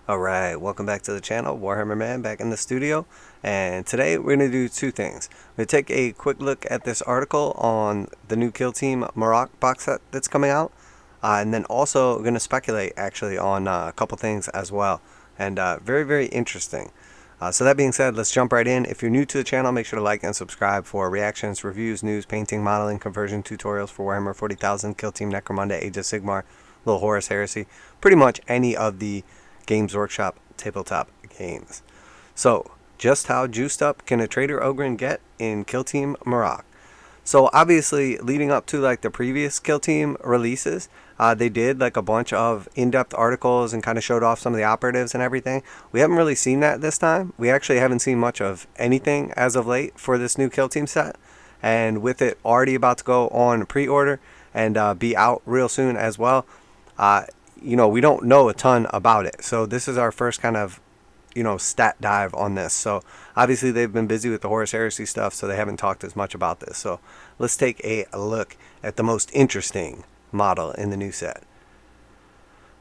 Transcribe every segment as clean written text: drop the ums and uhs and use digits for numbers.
Alright, welcome back to the channel. Warhammer Man back in the studio, and today we're going to do two things. We're going to take a quick look at this article on the new Kill Team Moroch box set that's coming out, and then also going to speculate actually on a couple things as well, and very interesting. So that being said, let's jump right in. If you're new to the channel, make sure to like and subscribe for reactions, reviews, news, painting, modeling, conversion tutorials for Warhammer 40,000, Kill Team Necromunda, Age of Sigmar, Little Horus Heresy, pretty much any of the Games Workshop tabletop games. So, just how juiced up can a Traitor Ogryn get in Kill Team Moroch? So obviously, leading up to like the previous Kill Team releases, they did like a bunch of in-depth articles and kind of showed off some of the operatives and everything. We haven't really seen that this time. We actually haven't seen much of anything as of late for this new Kill Team set. And with it already about to go on pre-order and be out real soon as well, we don't know a ton about it. So this is our first kind of, stat dive on this. So obviously they've been busy with the Horus Heresy stuff, so they haven't talked as much about this. So let's take a look at the most interesting model in the new set.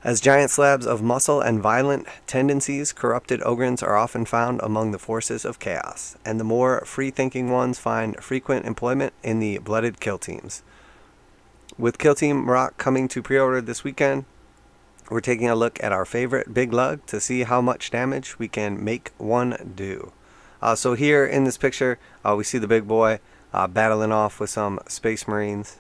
As giant slabs of muscle and violent tendencies, corrupted Ogryns are often found among the forces of chaos, and the more free-thinking ones find frequent employment in the blooded kill teams. With Kill Team Moroch coming to pre-order this weekend, we're taking a look at our favorite big lug to see how much damage we can make one do. So here in this picture, we see the big boy battling off with some space marines.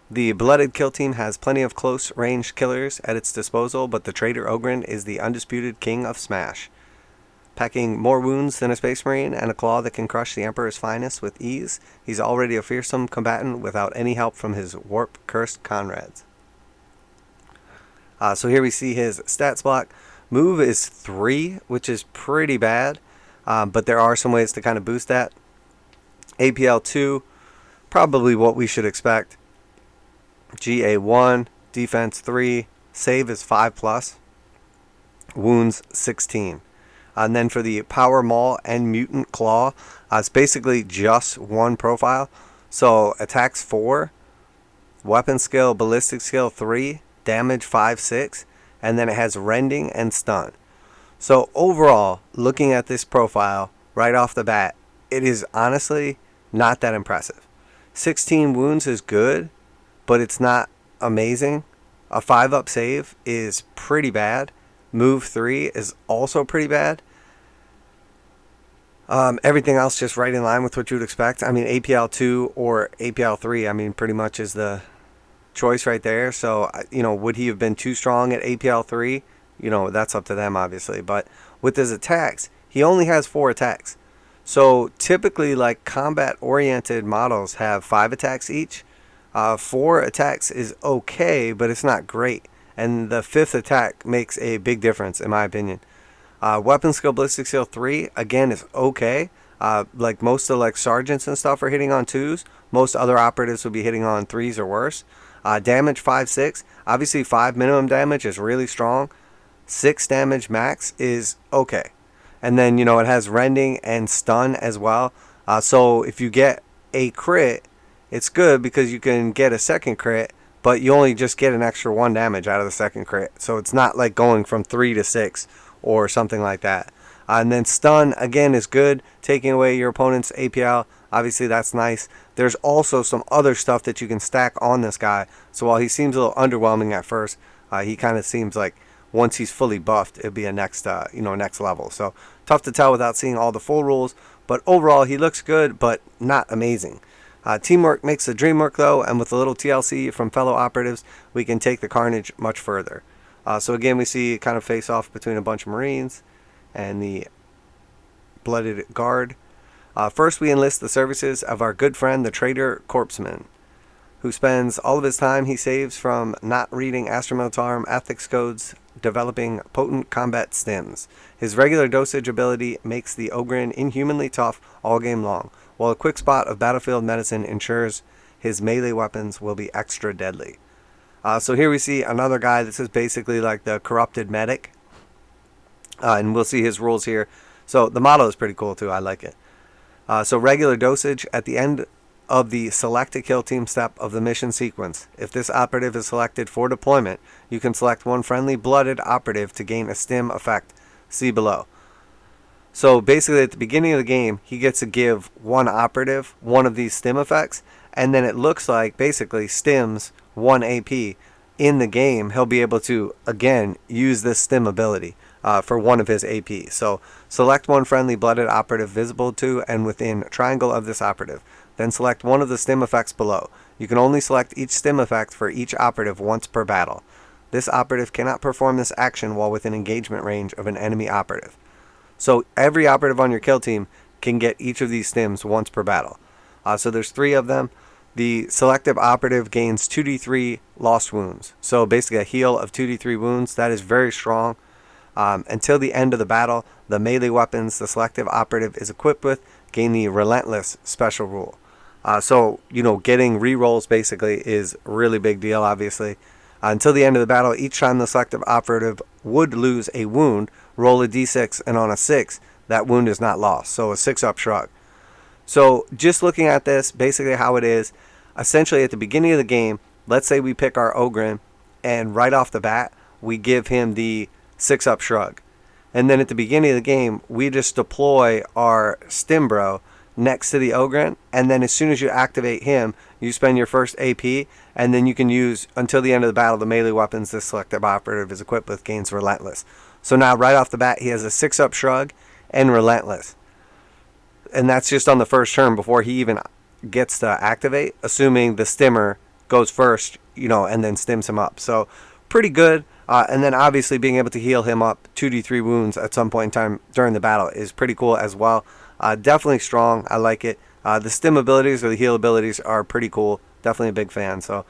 The blooded kill team has plenty of close range killers at its disposal, but the Traitor Ogryn is the undisputed king of smash. Packing more wounds than a space marine and a claw that can crush the Emperor's finest with ease, he's already a fearsome combatant without any help from his warp-cursed comrades. So here we see his stats block. Move is 3, which is pretty bad, but there are some ways to kind of boost that. APL 2, probably what we should expect. GA 1, defense 3, save is 5+, wounds 16. And then for the power maul and mutant claw, it's basically just one profile. So attacks 4, weapon skill, ballistic skill 3, damage 5/6, and then it has rending and stun. So overall, looking at this profile right off the bat, it is honestly not that impressive. 16 wounds is good, but it's not amazing. A 5-up save is pretty bad. Move 3 is also pretty bad. Everything else just right in line with what you would expect. I mean, APL 2 or APL 3, I mean, pretty much is the choice right there. So, would he have been too strong at APL 3? That's up to them, obviously. But with his attacks, he only has 4 attacks. So typically, like, combat-oriented models have 5 attacks each. 4 attacks is okay, but it's not great. And the 5th attack makes a big difference, in my opinion. Weapon skill, ballistic skill 3, again, is okay. Like most of sergeants and stuff are hitting on 2s. Most other operatives would be hitting on 3s or worse. Damage 5/6. Obviously 5 minimum damage is really strong. 6 damage max is okay. And then, it has rending and stun as well. So if you get a crit, it's good because you can get a second crit, but you only just get an extra 1 damage out of the second crit. So it's not like going from 3 to 6 or something like that. And then stun, again, is good, taking away your opponent's APL. Obviously, that's nice. There's also some other stuff that you can stack on this guy. So while he seems a little underwhelming at first, he kind of seems like once he's fully buffed, it'd be a next level. So tough to tell without seeing all the full rules. But overall, he looks good, but not amazing. Teamwork makes the dream work, though, and with a little TLC from fellow operatives, we can take the carnage much further. So again, we see kind of face off between a bunch of Marines and the blooded guard. First, we enlist the services of our good friend, the Traitor Corpseman, who spends all of his time he saves from not reading Astromilitarum ethics codes, developing potent combat stims. His regular dosage ability makes the Ogryn inhumanly tough all game long, while a quick spot of battlefield medicine ensures his melee weapons will be extra deadly. So here we see another guy. This is basically like the corrupted medic. And we'll see his rules here. So the model is pretty cool too. I like it. So regular dosage. At the end of the select a kill team step of the mission sequence. If this operative is selected for deployment, you can select one friendly blooded operative to gain a stim effect. See below. So basically at the beginning of the game, he gets to give one operative one of these stim effects, and then it looks like basically stims 1 AP. In the game, he'll be able to, again, use this stim ability for one of his AP. So select one friendly blooded operative visible to and within triangle of this operative. Then select one of the stim effects below. You can only select each stim effect for each operative once per battle. This operative cannot perform this action while within engagement range of an enemy operative. So every operative on your kill team can get each of these stims once per battle. So there's 3 of them. The selective operative gains 2d3 lost wounds. So basically a heal of 2d3 wounds. That is very strong. Until the end of the battle, the melee weapons the selective operative is equipped with gain the relentless special rule. So, getting rerolls basically is a really big deal, obviously. Until the end of the battle, each time the selective operative would lose a wound, roll a d6, and on a 6, that wound is not lost. So a 6-up shrug. So just looking at this, basically how it is, essentially at the beginning of the game, let's say we pick our Ogryn, and right off the bat, we give him the 6-up shrug. And then at the beginning of the game, we just deploy our Stimbro next to the Ogryn, and then as soon as you activate him, you spend your first AP, and then you can use, until the end of the battle, the melee weapons this selective operative is equipped with gains Relentless. So now right off the bat, he has a 6-up shrug and Relentless. And that's just on the first turn before he even gets to activate, assuming the stimmer goes first, and then stims him up. So pretty good. And then obviously being able to heal him up 2d3 wounds at some point in time during the battle is pretty cool as well. Definitely strong. I like it. The stim abilities or the heal abilities are pretty cool. Definitely a big fan. So,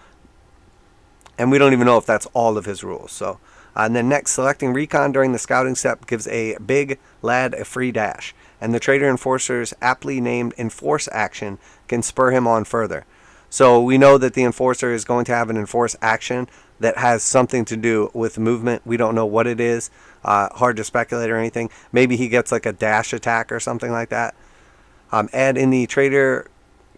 and we don't even know if that's all of his rules. So, and then next, selecting recon during the scouting step gives a big lad a free dash. And the Traitor Enforcer's aptly named Enforce action can spur him on further. So we know that the Enforcer is going to have an Enforce action that has something to do with movement. We don't know what it is. Hard to speculate or anything. Maybe he gets like a dash attack or something like that. Add in the Traitor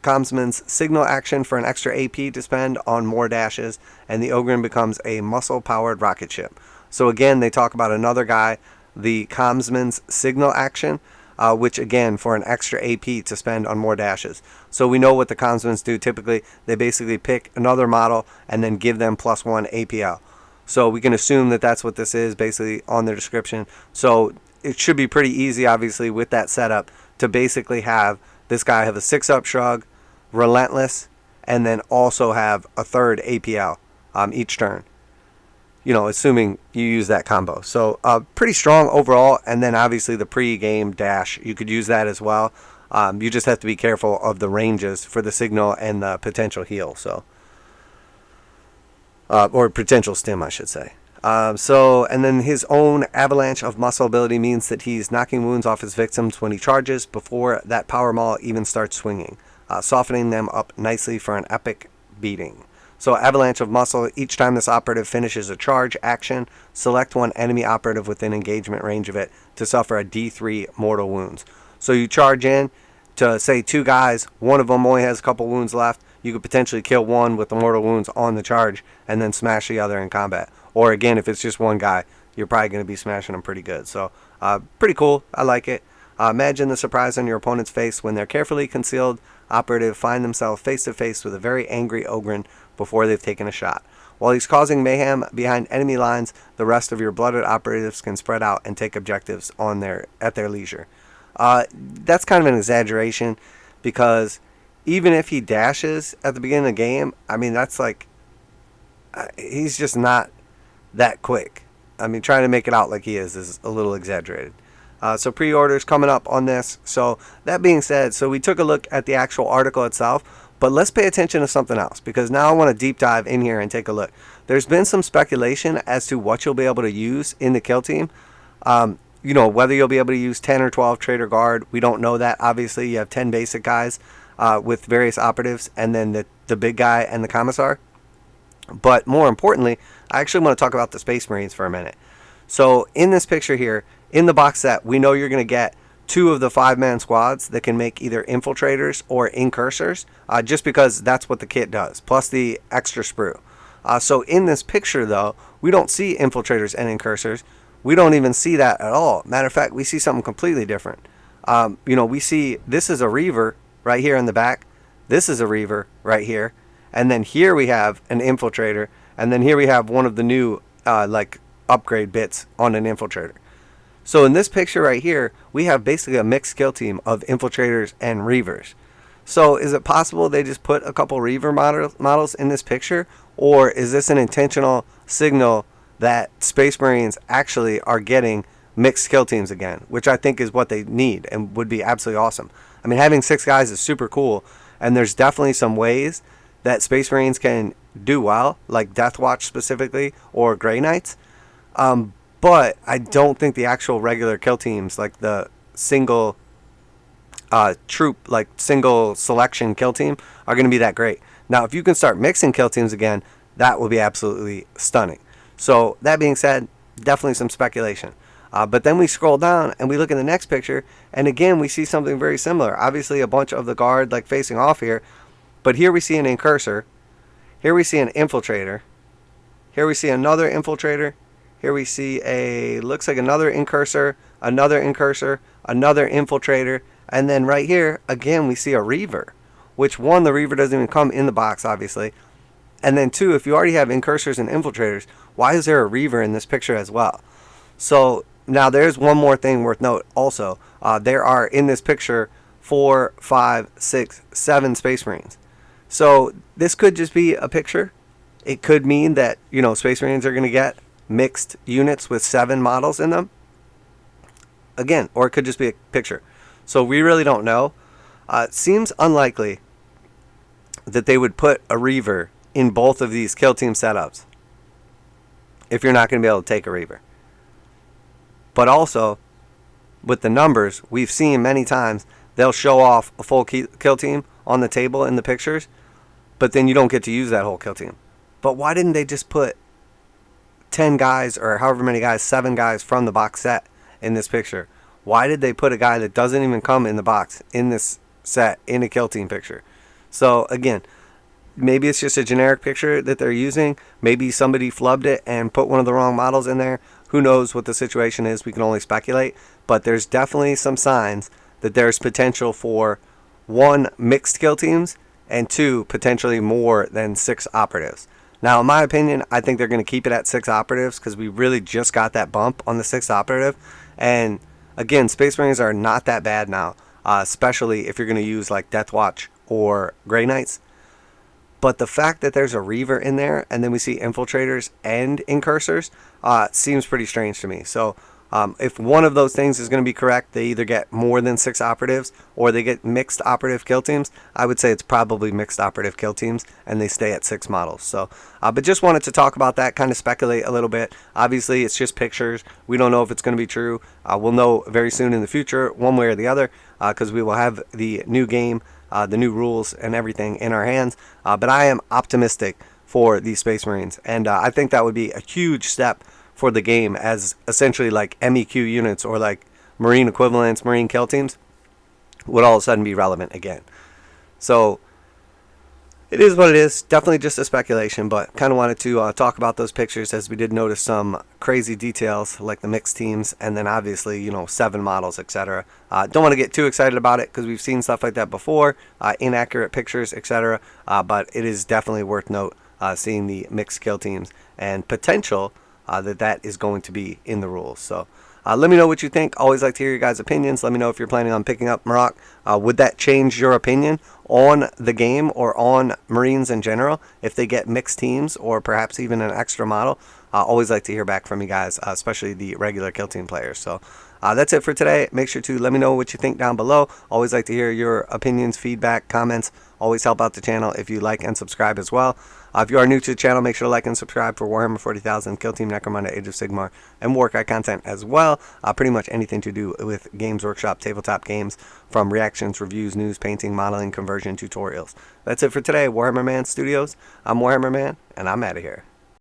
Commsman's signal action for an extra AP to spend on more dashes, and the Ogryn becomes a muscle-powered rocket ship. So again, they talk about another guy, the Commsman's signal action, which again, for an extra AP to spend on more dashes. So we know what the Commsmans do typically. They basically pick another model and then give them +1 APL. So we can assume that that's what this is basically on their description. So it should be pretty easy, obviously, with that setup to basically have this guy have a 6-up shrug, Relentless, and then also have a 3rd APL each turn. Assuming you use that combo. So pretty strong overall. And then obviously the pre-game dash, you could use that as well. You just have to be careful of the ranges for the signal and the potential heal. So, or potential stim, I should say. And then his own avalanche of muscle ability means that he's knocking wounds off his victims when he charges before that power maul even starts swinging, softening them up nicely for an epic beating. So avalanche of muscle, each time this operative finishes a charge action, select one enemy operative within engagement range of it to suffer a D3 mortal wounds. So you charge in to, say, 2 guys, one of them only has a couple wounds left. You could potentially kill one with the mortal wounds on the charge and then smash the other in combat. Or again, if it's just one guy, you're probably going to be smashing them pretty good. So pretty cool. I like it. Imagine the surprise on your opponent's face when their carefully concealed operative find themselves face to face with a very angry Ogryn before they've taken a shot. While he's causing mayhem behind enemy lines, the rest of your blooded operatives can spread out and take objectives at their leisure. That's kind of an exaggeration, because even if he dashes at the beginning of the game, I mean, that's like, he's just not that quick. I mean, trying to make it out like he is a little exaggerated. So pre-orders coming up on this. So that being said, so we took a look at the actual article itself, but let's pay attention to something else, because now I want to deep dive in here and take a look. There's been some speculation as to what you'll be able to use in the kill team. Whether you'll be able to use 10 or 12 Traitor Guard, we don't know that. Obviously, you have 10 basic guys with various operatives, and then the big guy and the Commissar. But more importantly, I actually want to talk about the Space Marines for a minute. So in this picture here, in the box set, we know you're going to get 2 of the 5-man squads that can make either infiltrators or incursors, just because that's what the kit does, plus the extra sprue. So in this picture, though, we don't see infiltrators and incursors. We don't even see that at all. Matter of fact, we see something completely different. We see this is a reaver right here in the back. This is a reaver right here. And then here we have an infiltrator. And then here we have one of the new upgrade bits on an infiltrator. So in this picture right here, we have basically a mixed kill team of infiltrators and reavers. So is it possible they just put a couple reaver models in this picture? Or is this an intentional signal that Space Marines actually are getting mixed kill teams again, which I think is what they need and would be absolutely awesome. I mean, having 6 guys is super cool, and there's definitely some ways that Space Marines can do well, like Death Watch specifically, or Grey Knights. But I don't think the actual regular kill teams, like the single troop, like single selection kill team, are going to be that great. Now, if you can start mixing kill teams again, that will be absolutely stunning. So that being said, definitely some speculation. But then we scroll down and we look in the next picture, and again we see something very similar. Obviously a bunch of the guard like facing off here, but here we see an incursor, here we see an infiltrator, here we see another infiltrator, here we see looks like another incursor, another infiltrator, and then right here again we see a reaver, which one, the reaver doesn't even come in the box obviously, and then 2, if you already have incursors and infiltrators, why is there a reaver in this picture as well? So now there's one more thing worth note also. There are in this picture 4, 5, 6, 7 Space Marines. So this could just be a picture. It could mean that, Space Marines are going to get mixed units with 7 models in them. Again, or it could just be a picture. So we really don't know. It seems unlikely that they would put a reaver in both of these kill team setups if you're not going to be able to take a reaver. But also, with the numbers, we've seen many times they'll show off a full kill team on the table in the pictures, but then you don't get to use that whole kill team. But why didn't they just put 10 guys, or however many guys, 7 guys from the box set in this picture? Why did they put a guy that doesn't even come in the box in this set in a kill team picture? So again, maybe it's just a generic picture that they're using. Maybe somebody flubbed it and put one of the wrong models in there. Who knows what the situation is? We can only speculate. But there's definitely some signs that there's potential for 1, mixed kill teams, and 2, potentially more than 6 operatives. Now, in my opinion, I think they're going to keep it at 6 operatives because we really just got that bump on the 6th operative. And again, Space Marines are not that bad now, especially if you're going to use like Death Watch or Grey Knights. But the fact that there's a reaver in there and then we see infiltrators and incursors seems pretty strange to me. So if one of those things is going to be correct, they either get more than 6 operatives or they get mixed operative kill teams. I would say it's probably mixed operative kill teams and they stay at 6 models. So, but just wanted to talk about that, kind of speculate a little bit. Obviously, it's just pictures. We don't know if it's going to be true. We'll know very soon in the future, one way or the other, because we will have the new game, the new rules and everything in our hands. But I am optimistic for these Space Marines, and I think that would be a huge step for the game, as essentially like MEQ units or like Marine equivalents, Marine kill teams would all of a sudden be relevant again. So it is what it is. Definitely just a speculation, but kind of wanted to talk about those pictures, as we did notice some crazy details like the mixed teams, and then obviously 7 models, etc. Don't want to get too excited about it because we've seen stuff like that before, inaccurate pictures, etc. But it is definitely worth note seeing the mixed kill teams and potential that is going to be in the rules. So let me know what you think. Always like to hear your guys' opinions. Let me know if you're planning on picking up Moroch. Would that change your opinion on the game or on Marines in general if they get mixed teams or perhaps even an extra model? Always like to hear back from you guys, especially the regular kill team players. So that's it for today. Make sure to let me know what you think down below. Always like to hear your opinions, feedback, comments. Always help out the channel if you like and subscribe as well. If you are new to the channel, make sure to like and subscribe for Warhammer 40,000, Kill Team Necromunda, Age of Sigmar, and warcry content as well. Pretty much anything to do with Games Workshop, tabletop games, from reactions, reviews, news, painting, modeling, conversion, tutorials. That's it for today, Warhammer Man Studios. I'm Warhammer Man, and I'm out of here.